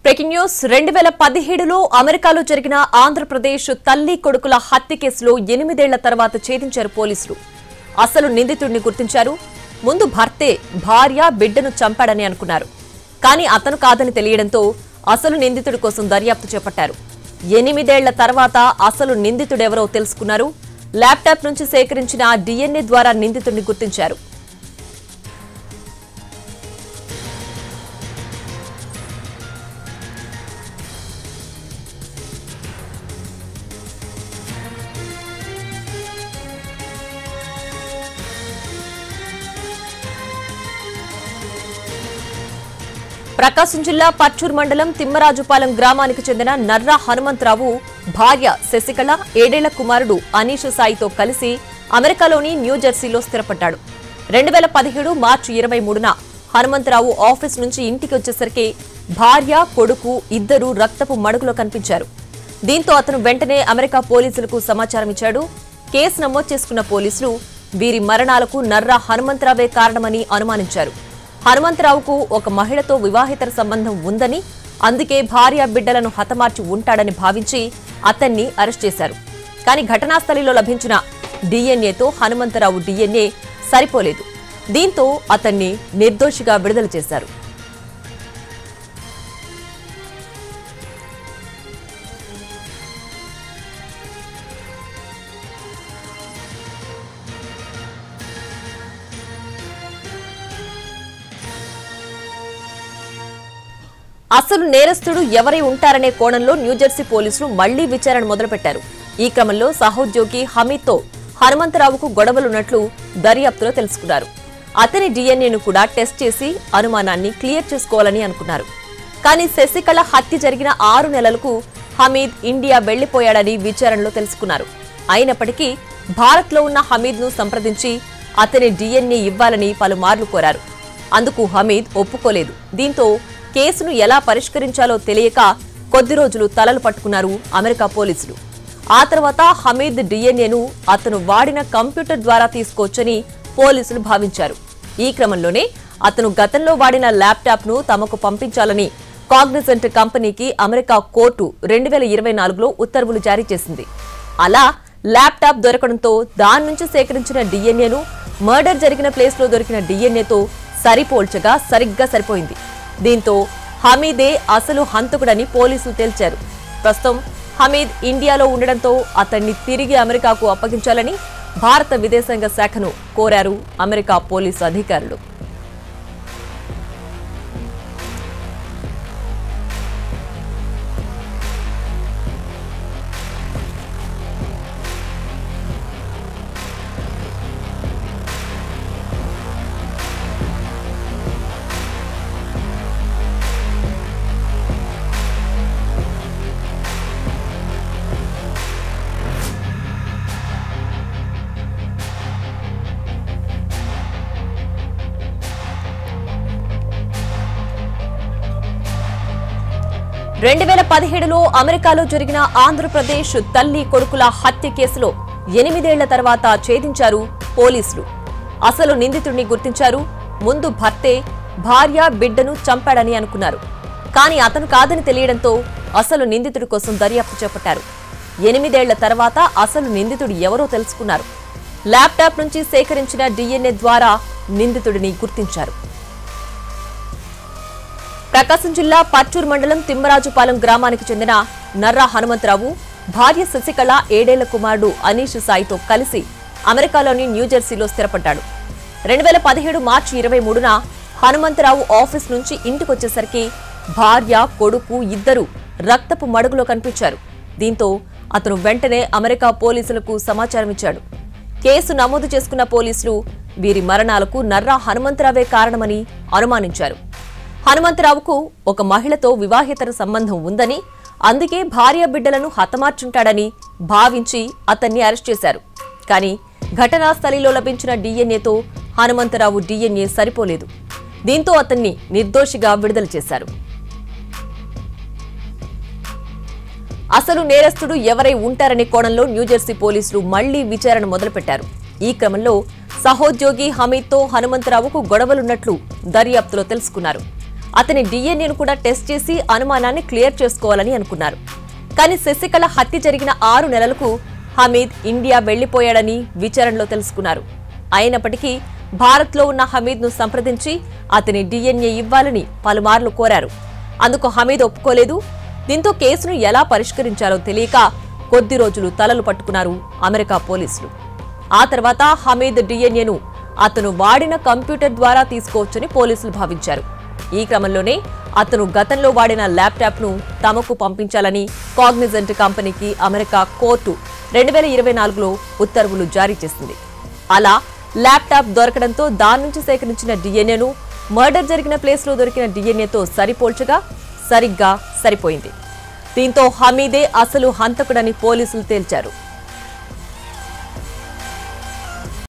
Breaking news 2017లో అమెరికాలో జరిగిన ఆంధ్రప్రదేశ్ తల్లి కొడుకుల హత్య కేసులో 8 ఏళ్ల తర్వాత ఛేదించారు పోలీసులు. అసలు నిందితుడిని గుర్తించారు. ముందు భర్తే భార్య బిడ్డను చంపాడని అనుకున్నారు. కానీ అతను కాదని తెలియడంతో అసలు నిందితుడి కోసం దర్యాప్తు చేపట్టారు. 8 ఏళ్ల తర్వాత అసలు నిందితుడెవరో తెలుసుకున్నారు. ల్యాప్టాప్ నుంచి సేకరించిన DNA ద్వారా నిందితుడిని గుర్తించారు. ప్రకాశం జిల్లా పచ్చూర్ మండలం తిమ్మరాజుపాలెం గ్రామానికి చెందిన నర్రా హనుమంతరావు భార్య శశికళ 7 ఏళ్ల కుమారుడు అనీష్ సాయితో కలిసి అమెరికాలోని న్యూజెర్సీలో స్థిరపడ్డాడు. 2017 మార్చి 23న హనుమంతరావు ఆఫీస్ నుంచి ఇంటికి వచ్చేసరికి భార్య కొడుకు ఇద్దరు రక్తపు మడుగులో కనిపించారు. దీంతో అతను వెంటనే అమెరికా పోలీసులకు సమాచారం ఇచ్చాడు. కేసు నమోదు చేసుకున్న పోలీసులు వీరి మరణాలకు నర్రా హనుమంతరావే కారణమని అనుమానించారు. హనుమంతరావుకు ఒక మహిళతో వివాహేతర సంబంధం ఉందని, అందుకే భార్య బిడ్డలను హతమార్చి ఉంటాడని భావించి అతన్ని అరెస్ట్ చేశారు. కానీ ఘటనా స్థలిలో లభించిన DNAతో హనుమంతరావు DNA సరిపోలేదు. దీంతో అతన్ని నిర్దోషిగా విడుదల చేశారు. అసలు నేరస్తుడు ఎవరై ఉంటారనే కోణంలో న్యూజెర్సీ పోలీసులు మళ్లీ విచారణ మొదలుపెట్టారు. ఈ క్రమంలో సహోద్యోగి హమీద్తో హనుమంతరావుకు గొడవలున్నట్లు దర్యాప్తులో తెలుసుకున్నారు. అతని DNAను కూడా టెస్ట్ చేసి అనుమానాన్ని క్లియర్ చేసుకోవాలని అనుకున్నారు. కానీ శశికళ హత్య జరిగిన 6 నెలలకు హమీద్ ఇండియా వెళ్లిపోయాడని విచారణలో తెలుసుకున్నారు. అయినప్పటికీ భారత్లో ఉన్న హమీద్ను సంప్రదించి అతని DNA ఇవ్వాలని పలుమార్లు కోరారు. అందుకు హమీద్ ఒప్పుకోలేదు. దీంతో కేసును ఎలా పరిష్కరించాలో తెలియక కొద్ది రోజులు తలలు పట్టుకున్నారు అమెరికా పోలీసులు. ఆ తర్వాత హమీద్ DNAను అతను వాడిన కంప్యూటర్ ద్వారా తీసుకోవచ్చని పోలీసులు భావించారు. ఈ క్రమంలోనే అతను గతంలో వాడిన ల్యాప్టాప్ను తమకు పంపించాలని కాగ్నిజెంట్ కంపెనీకి అమెరికా కోర్టు 2024లో ఉత్తర్వులు జారీ చేసింది. అలా ల్యాప్టాప్ దొరకడంతో దాని నుంచి సేకరించిన DNAను మర్డర్ జరిగిన ప్లేస్లో దొరికిన DNAతో సరిపోల్చగా సరిగ్గా సరిపోయింది. దీంతో హమీదే అసలు హంతకుడని పోలీసులు తేల్చారు. ప్రస్తుతం హమీద్ ఇండియాలో ఉండడంతో అతన్ని తిరిగి అమెరికాకు అప్పగించాలని భారత విదేశాంగ శాఖను కోరారు అమెరికా పోలీసు అధికారులు. రెండు 2017లో అమెరికాలో జరిగిన ఆంధ్రప్రదేశ్ తల్లి కొడుకుల హత్య కేసులో 8 ఏళ్ల తర్వాత ఛేదించారు పోలీసులు. అసలు నిందితుడిని గుర్తించారు. ముందు భర్తే భార్య బిడ్డను చంపాడని అనుకున్నారు. కానీ అతను కాదని తెలియడంతో అసలు నిందితుడి కోసం దర్యాప్తు చేపట్టారు. 8 ఏళ్ల తర్వాత అసలు నిందితుడు ఎవరో తెలుసుకున్నారు. ల్యాప్టాప్ నుంచి సేకరించిన DNA ద్వారా నిందితుడిని గుర్తించారు. ప్రకాశం జిల్లా పచ్చూర్ మండలం తిమ్మరాజుపాలెం గ్రామానికి చెందిన నర్రా హనుమంతరావు భార్య శశికళ 7 ఏళ్ల కుమారుడు అనీష్ సాయితో కలిసి అమెరికాలోని న్యూజెర్సీలో స్థిరపడ్డాడు. 2017 మార్చి 23న హనుమంతరావు ఆఫీస్ నుంచి ఇంటికొచ్చేసరికి భార్య కొడుకు ఇద్దరు రక్తపు మడుగులో కనిపించారు. దీంతో అతను వెంటనే అమెరికా పోలీసులకు సమాచారం ఇచ్చాడు. కేసు నమోదు చేసుకున్న పోలీసులు వీరి మరణాలకు నర్రా హనుమంతరావే కారణమని అనుమానించారు. హనుమంతరావుకు ఒక మహిళతో వివాహేతర సంబంధం ఉందని, అందుకే భార్య బిడ్డలను హతమార్చుంటాడని భావించి అతన్ని అరెస్ట్ చేశారు. కానీ ఘటనా స్థలిలో లభించిన DNAతో హనుమంతరావు DNA సరిపోలేదు. దీంతో అతన్ని నిర్దోషిగా విడుదల చేశారు. అసలు నేరస్తుడు ఎవరై ఉంటారనే కోణంలో న్యూజెర్సీ పోలీసులు మళ్లీ విచారణ మొదలుపెట్టారు. ఈ క్రమంలో సహోద్యోగి హమీద్తో హనుమంతరావుకు గొడవలున్నట్లు దర్యాప్తులో తెలుసుకున్నారు. అతని డిఎన్ఏను కూడా టెస్ట్ చేసి అనుమానాన్ని క్లియర్ చేసుకోవాలని అనుకున్నారు. కానీ శశికళ హత్య జరిగిన 6 నెలలకు హమీద్ ఇండియా వెళ్లిపోయాడని విచారణలో తెలుసుకున్నారు. అయినప్పటికీ భారత్లో ఉన్న హమీద్ను సంప్రదించి అతని డిఎన్ఏ ఇవ్వాలని పలుమార్లు కోరారు. అందుకు హమీద్ ఒప్పుకోలేదు. దీంతో కేసును ఎలా పరిష్కరించాలో తెలియక కొద్ది రోజులు తలలు పట్టుకున్నారు అమెరికా పోలీసులు. ఆ తర్వాత హమీద్ డిఎన్ఏను అతను వాడిన కంప్యూటర్ ద్వారా తీసుకోవచ్చని పోలీసులు భావించారు. ఈ క్రమంలోనే అతను గతంలో వాడిన ల్యాప్టాప్ను తమకు పంపించాలని కాగ్నిజెంట్ కంపెనీకి అమెరికా కోర్టు 2024లో ఉత్తర్వులు జారీ చేసింది. అలా ల్యాప్టాప్ దొరకడంతో దాని నుంచి సేకరించిన డిఎన్ఏను మర్డర్ జరిగిన ప్లేస్లో దొరికిన డిఎన్ఏతో సరిపోల్చగా సరిగ్గా సరిపోయింది. దీంతో హమీదే అసలు హంతకుడని పోలీసులు తేల్చారు.